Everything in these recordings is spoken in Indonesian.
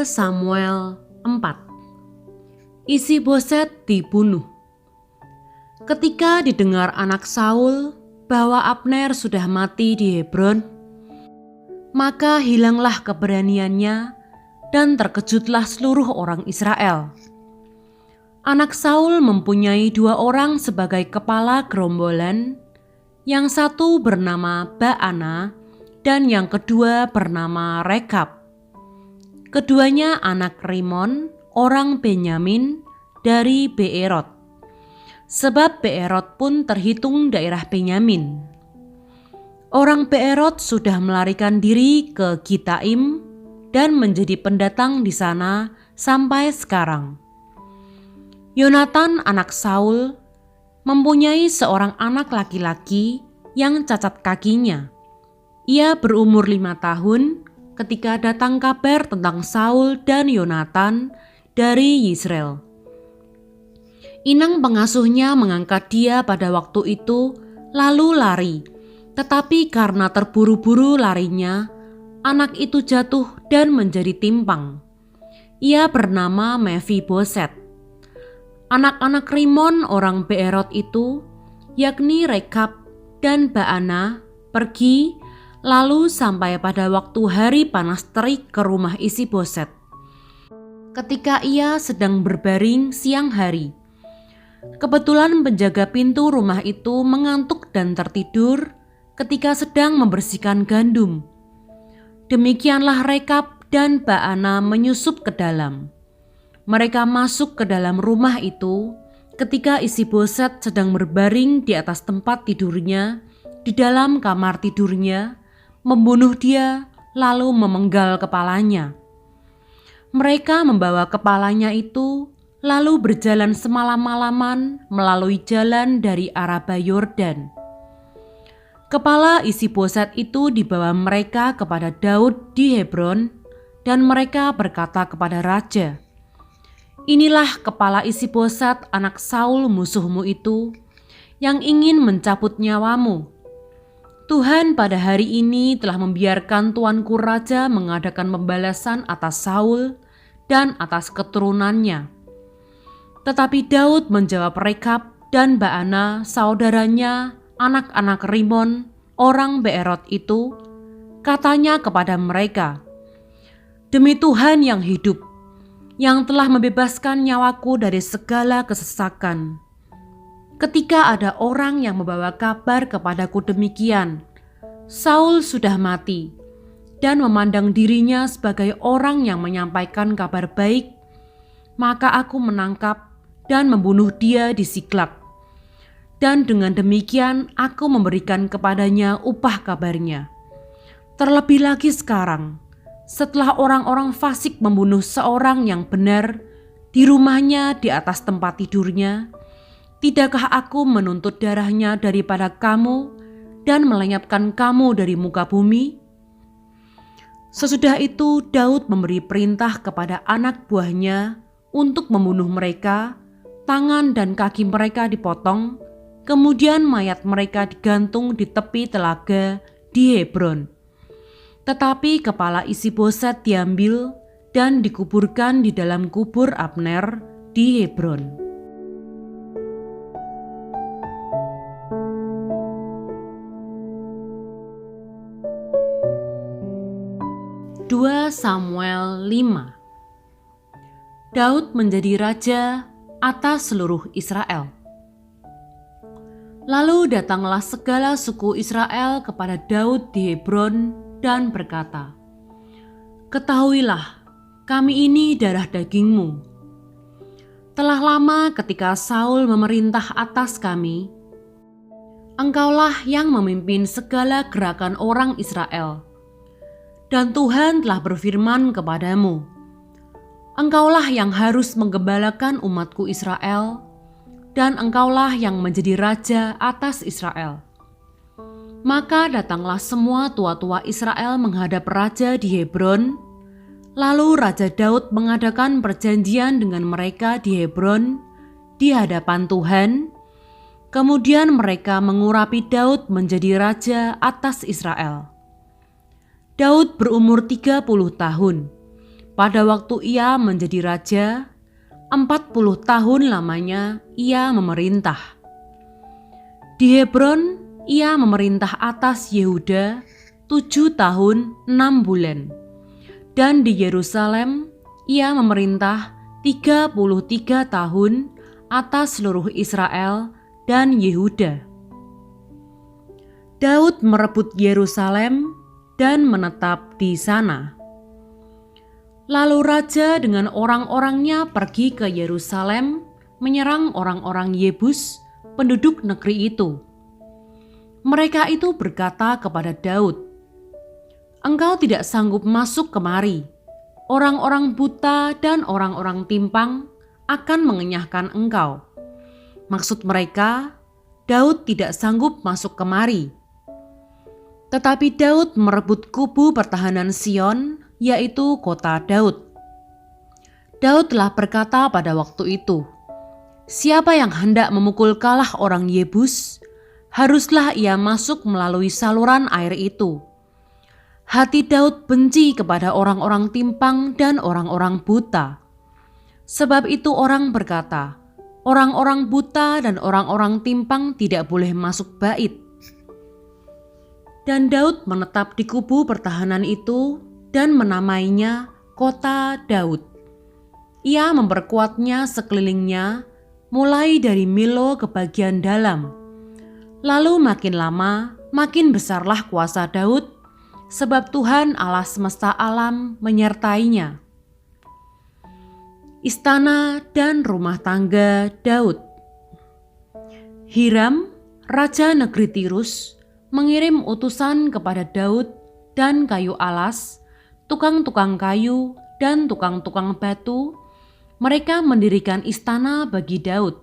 Samuel 4. Isi-Boset dibunuh. Ketika didengar anak Saul bahwa Abner sudah mati di Hebron, maka hilanglah keberaniannya dan terkejutlah seluruh orang Israel. Anak Saul mempunyai 2 orang sebagai kepala gerombolan, yang satu bernama Baana dan yang kedua bernama Rekab. Keduanya anak Rimon, orang Benyamin dari Beerot, sebab Beerot pun terhitung daerah Benyamin. Orang Beerot sudah melarikan diri ke Gitaim dan menjadi pendatang di sana sampai sekarang. Yonatan anak Saul mempunyai seorang anak laki-laki yang cacat kakinya. Ia berumur 5 tahun ketika datang kabar tentang Saul dan Yonatan dari Yisrael. Inang pengasuhnya mengangkat dia pada waktu itu lalu lari, tetapi karena terburu-buru larinya, anak itu jatuh dan menjadi timpang. Ia bernama Mefi-Boset. Anak-anak Rimon orang Beerot itu, yakni Rekab dan Baana, pergi lalu sampai pada waktu hari panas terik ke rumah Isi-Boset. Ketika ia sedang berbaring siang hari, kebetulan penjaga pintu rumah itu mengantuk dan tertidur ketika sedang membersihkan gandum. Demikianlah Rekab dan Baana menyusup ke dalam. Mereka masuk ke dalam rumah itu ketika Isi-Boset sedang berbaring di atas tempat tidurnya di dalam kamar tidurnya, membunuh dia lalu memenggal kepalanya. Mereka membawa kepalanya itu lalu berjalan semalam-malaman melalui jalan dari Araba Yordan. Kepala Isi-Boset itu dibawa mereka kepada Daud di Hebron, dan mereka berkata kepada raja, "Inilah kepala Isi-Boset anak Saul musuhmu itu, yang ingin mencabut nyawamu. Tuhan pada hari ini telah membiarkan tuanku raja mengadakan pembalasan atas Saul dan atas keturunannya." Tetapi Daud menjawab Rekab dan Baana saudaranya, anak-anak Rimon, orang Beerot itu, katanya kepada mereka, "Demi Tuhan yang hidup, yang telah membebaskan nyawaku dari segala kesesakan. Ketika ada orang yang membawa kabar kepadaku demikian, Saul sudah mati, dan memandang dirinya sebagai orang yang menyampaikan kabar baik, maka aku menangkap dan membunuh dia di Siklak. Dan dengan demikian aku memberikan kepadanya upah kabarnya. Terlebih lagi sekarang, setelah orang-orang fasik membunuh seorang yang benar di rumahnya di atas tempat tidurnya, tidakkah aku menuntut darahnya daripada kamu dan melenyapkan kamu dari muka bumi?" Sesudah itu Daud memberi perintah kepada anak buahnya untuk membunuh mereka, tangan dan kaki mereka dipotong, kemudian mayat mereka digantung di tepi telaga di Hebron. Tetapi kepala Isi-Boset diambil dan dikuburkan di dalam kubur Abner di Hebron. 2 Samuel 5. Daud menjadi raja atas seluruh Israel. Lalu datanglah segala suku Israel kepada Daud di Hebron dan berkata, "Ketahuilah, kami ini darah dagingmu. Telah lama ketika Saul memerintah atas kami, engkaulah yang memimpin segala gerakan orang Israel. Dan Tuhan telah berfirman kepadamu, engkaulah yang harus menggembalakan umatku Israel, dan engkaulah yang menjadi raja atas Israel." Maka datanglah semua tua-tua Israel menghadap raja di Hebron. Lalu Raja Daud mengadakan perjanjian dengan mereka di Hebron di hadapan Tuhan. Kemudian mereka mengurapi Daud menjadi raja atas Israel. Daud berumur 30 tahun. pada waktu ia menjadi raja, 40 tahun lamanya ia memerintah. Di Hebron ia memerintah atas Yehuda 7 tahun 6 bulan. Dan di Yerusalem ia memerintah 33 tahun atas seluruh Israel dan Yehuda. Daud merebut Yerusalem dan menetap di sana. Lalu raja dengan orang-orangnya pergi ke Yerusalem menyerang orang-orang Yebus, penduduk negeri itu. Mereka itu berkata kepada Daud, "Engkau tidak sanggup masuk kemari. Orang-orang buta dan orang-orang timpang akan mengenyahkan engkau." Maksud mereka, Daud tidak sanggup masuk kemari. Tetapi Daud merebut kubu pertahanan Sion, yaitu kota Daud. Daud telah berkata pada waktu itu, "Siapa yang hendak memukul kalah orang Yebus, haruslah ia masuk melalui saluran air itu." Hati Daud benci kepada orang-orang timpang dan orang-orang buta. Sebab itu orang berkata, orang-orang buta dan orang-orang timpang tidak boleh masuk bait. Dan Daud menetap di kubu pertahanan itu dan menamainya Kota Daud. Ia memperkuatnya sekelilingnya, mulai dari Milo ke bagian dalam. Lalu makin lama, makin besarlah kuasa Daud, sebab Tuhan Allah semesta alam menyertainya. Istana dan rumah tangga Daud. Hiram, raja negeri Tirus, mengirim utusan kepada Daud dan kayu alas, tukang-tukang kayu dan tukang-tukang batu. Mereka mendirikan istana bagi Daud.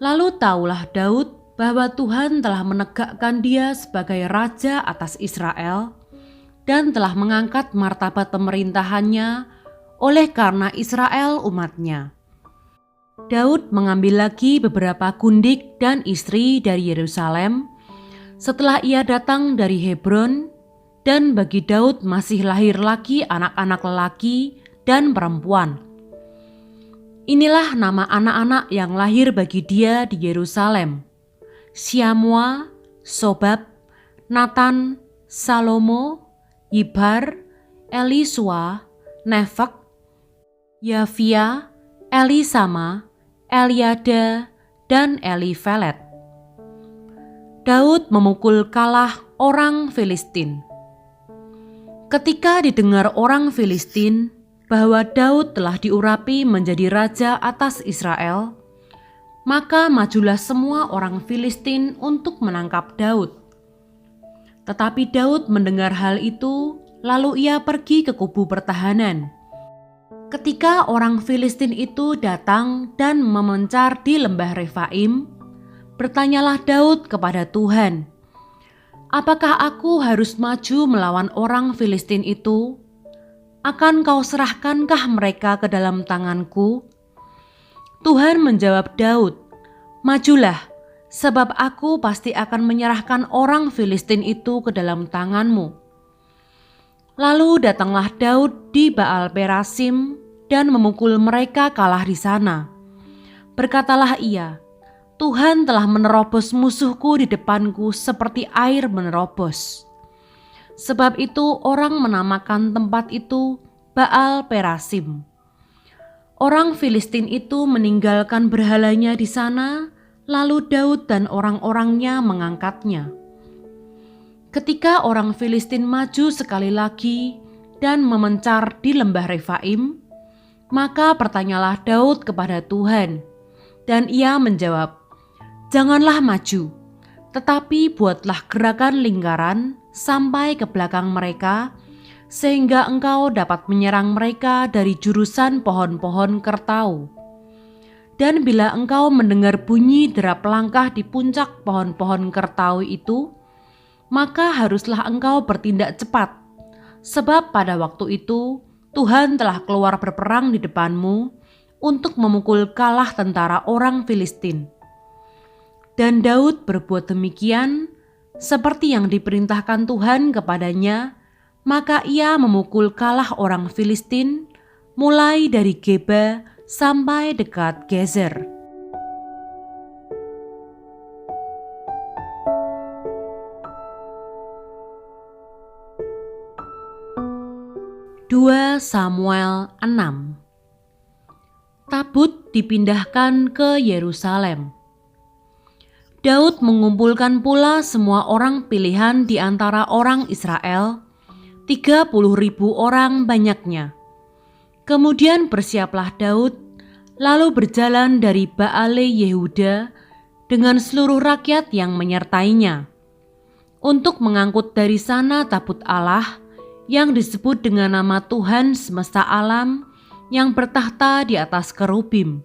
Lalu taulah Daud bahwa Tuhan telah menegakkan dia sebagai raja atas Israel dan telah mengangkat martabat pemerintahannya oleh karena Israel umatnya. Daud mengambil lagi beberapa gundik dan istri dari Yerusalem setelah ia datang dari Hebron, dan bagi Daud masih lahir lagi anak-anak lelaki dan perempuan. Inilah nama anak-anak yang lahir bagi dia di Yerusalem: Syamua, Sobab, Natan, Salomo, Yibhar, Elisua, Nefek, Yafia, Elisama, Eliada, dan Elifelet. Daud memukul kalah orang Filistin. Ketika didengar orang Filistin bahwa Daud telah diurapi menjadi raja atas Israel, maka majulah semua orang Filistin untuk menangkap Daud. Tetapi Daud mendengar hal itu, lalu ia pergi ke kubu pertahanan. Ketika orang Filistin itu datang dan memencar di lembah Refaim, bertanyalah Daud kepada Tuhan, "Apakah aku harus maju melawan orang Filistin itu? Akan kau serahkankah mereka ke dalam tanganku?" Tuhan menjawab Daud, "Majulah, sebab aku pasti akan menyerahkan orang Filistin itu ke dalam tanganmu." Lalu datanglah Daud di Baal Perasim dan memukul mereka kalah di sana. Berkatalah ia, "Tuhan telah menerobos musuhku di depanku seperti air menerobos." Sebab itu orang menamakan tempat itu Baal Perasim. Orang Filistin itu meninggalkan berhalanya di sana, lalu Daud dan orang-orangnya mengangkatnya. Ketika orang Filistin maju sekali lagi dan memencar di lembah Refaim, maka bertanyalah Daud kepada Tuhan, dan ia menjawab, "Janganlah maju, tetapi buatlah gerakan lingkaran sampai ke belakang mereka, sehingga engkau dapat menyerang mereka dari jurusan pohon-pohon kertau. Dan bila engkau mendengar bunyi derap langkah di puncak pohon-pohon kertau itu, maka haruslah engkau bertindak cepat, sebab pada waktu itu Tuhan telah keluar berperang di depanmu untuk memukul kalah tentara orang Filistin." Dan Daud berbuat demikian seperti yang diperintahkan Tuhan kepadanya, maka ia memukul kalah orang Filistin mulai dari Geba sampai dekat Gezer. Dua Samuel 6. Tabut dipindahkan ke Yerusalem. Daud mengumpulkan pula semua orang pilihan di antara orang Israel, 30.000 orang banyaknya. Kemudian bersiaplah Daud, lalu berjalan dari Baale Yehuda dengan seluruh rakyat yang menyertainya, untuk mengangkut dari sana tabut Allah yang disebut dengan nama Tuhan semesta alam yang bertahta di atas kerubim.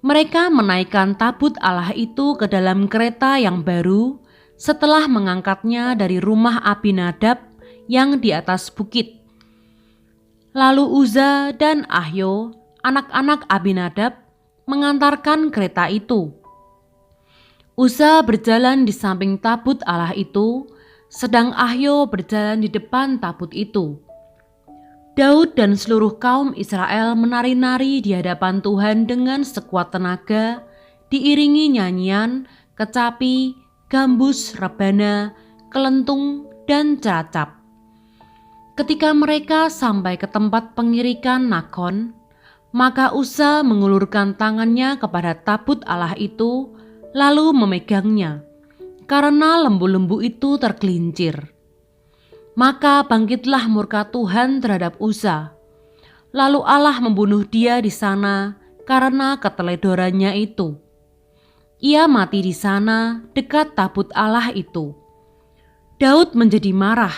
Mereka menaikkan tabut Allah itu ke dalam kereta yang baru setelah mengangkatnya dari rumah Abinadab yang di atas bukit. Lalu Uza dan Ahyo, anak-anak Abinadab, mengantarkan kereta itu. Uza berjalan di samping tabut Allah itu, sedang Ahyo berjalan di depan tabut itu. Daud dan seluruh kaum Israel menari-nari di hadapan Tuhan dengan sekuat tenaga, diiringi nyanyian, kecapi, gambus, rebana, kelentung, dan ceracap. Ketika mereka sampai ke tempat pengirikan Nakon, maka Uza mengulurkan tangannya kepada tabut Allah itu, lalu memegangnya, karena lembu-lembu itu tergelincir. Maka bangkitlah murka Tuhan terhadap Uza. Lalu Allah membunuh dia di sana karena keteledorannya itu. Ia mati di sana dekat tabut Allah itu. Daud menjadi marah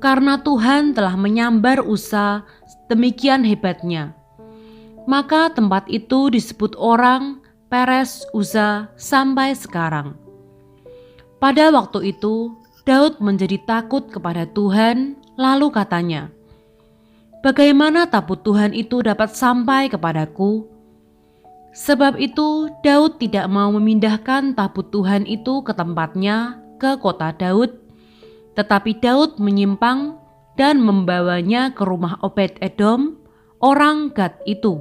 karena Tuhan telah menyambar Uza demikian hebatnya. Maka tempat itu disebut orang Peres Uza sampai sekarang. Pada waktu itu Daud menjadi takut kepada Tuhan, lalu katanya, "Bagaimana tabut Tuhan itu dapat sampai kepadaku?" Sebab itu Daud tidak mau memindahkan tabut Tuhan itu ke tempatnya, ke kota Daud, tetapi Daud menyimpang dan membawanya ke rumah Obed-Edom, orang Gad itu.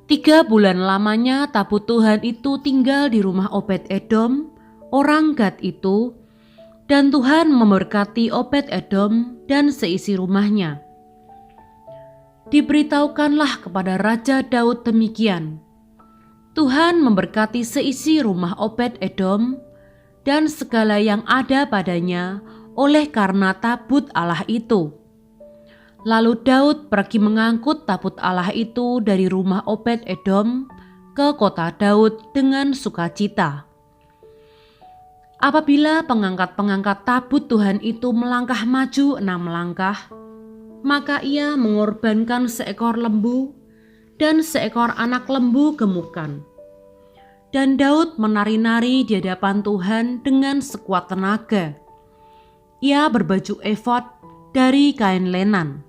3 bulan lamanya tabut Tuhan itu tinggal di rumah Obed-Edom, orang Gad itu, dan Tuhan memberkati Obed-Edom dan seisi rumahnya. Diberitahukanlah kepada Raja Daud demikian, Tuhan memberkati seisi rumah Obed-Edom dan segala yang ada padanya oleh karena tabut Allah itu. Lalu Daud pergi mengangkut tabut Allah itu dari rumah Obed-Edom ke kota Daud dengan sukacita. Apabila pengangkat-pengangkat tabut Tuhan itu melangkah maju 6 langkah, maka ia mengorbankan seekor lembu dan seekor anak lembu gemukan. Dan Daud menari-nari di hadapan Tuhan dengan sekuat tenaga. Ia berbaju efod dari kain lenan.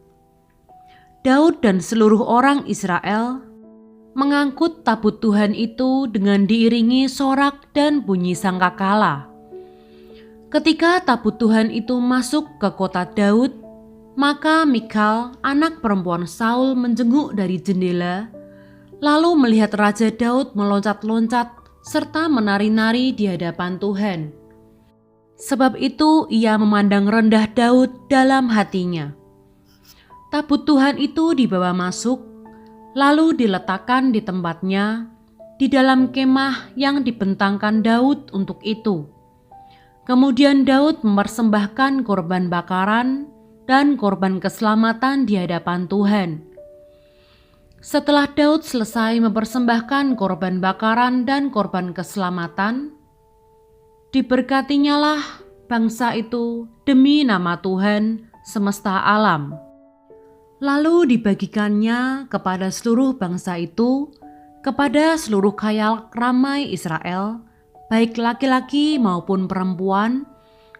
Daud dan seluruh orang Israel mengangkut tabut Tuhan itu dengan diiringi sorak dan bunyi sangkakala. Ketika tabut Tuhan itu masuk ke kota Daud, maka Mikal, anak perempuan Saul, menjenguk dari jendela, lalu melihat Raja Daud meloncat-loncat serta menari-nari di hadapan Tuhan. Sebab itu ia memandang rendah Daud dalam hatinya. Tabut Tuhan itu dibawa masuk, lalu diletakkan di tempatnya, di dalam kemah yang dibentangkan Daud untuk itu. Kemudian Daud mempersembahkan korban bakaran dan korban keselamatan di hadapan Tuhan. Setelah Daud selesai mempersembahkan korban bakaran dan korban keselamatan, diberkatinyalah bangsa itu demi nama Tuhan semesta alam. Lalu dibagikannya kepada seluruh bangsa itu, kepada seluruh khayal ramai Israel, baik laki-laki maupun perempuan,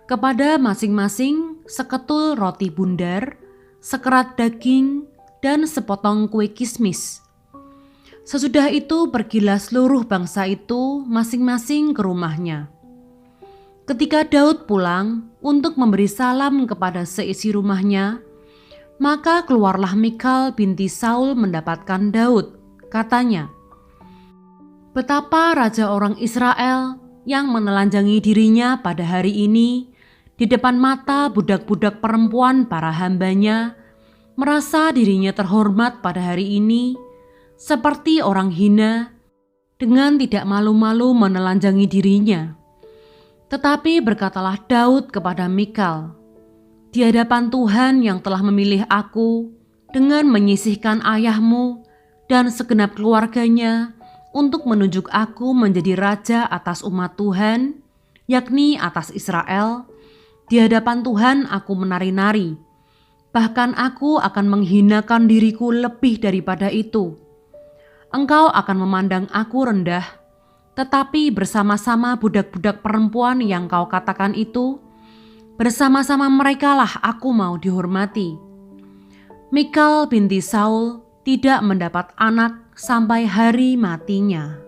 kepada masing-masing seketul roti bundar, sekerat daging, dan sepotong kue kismis. Sesudah itu pergilah seluruh bangsa itu masing-masing ke rumahnya. Ketika Daud pulang untuk memberi salam kepada seisi rumahnya, maka keluarlah Mikal binti Saul mendapatkan Daud. Katanya, "Betapa raja orang Israel yang menelanjangi dirinya pada hari ini di depan mata budak-budak perempuan para hambanya, merasa dirinya terhormat pada hari ini, seperti orang hina, dengan tidak malu-malu menelanjangi dirinya." Tetapi berkatalah Daud kepada Mikal, "Di hadapan Tuhan yang telah memilih aku dengan menyisihkan ayahmu dan segenap keluarganya untuk menunjuk aku menjadi raja atas umat Tuhan, yakni atas Israel, di hadapan Tuhan aku menari-nari. Bahkan aku akan menghinakan diriku lebih daripada itu. Engkau akan memandang aku rendah, tetapi bersama-sama budak-budak perempuan yang kau katakan itu, bersama-sama merekalah aku mau dihormati." Mikal binti Saul tidak mendapat anak sampai hari matinya.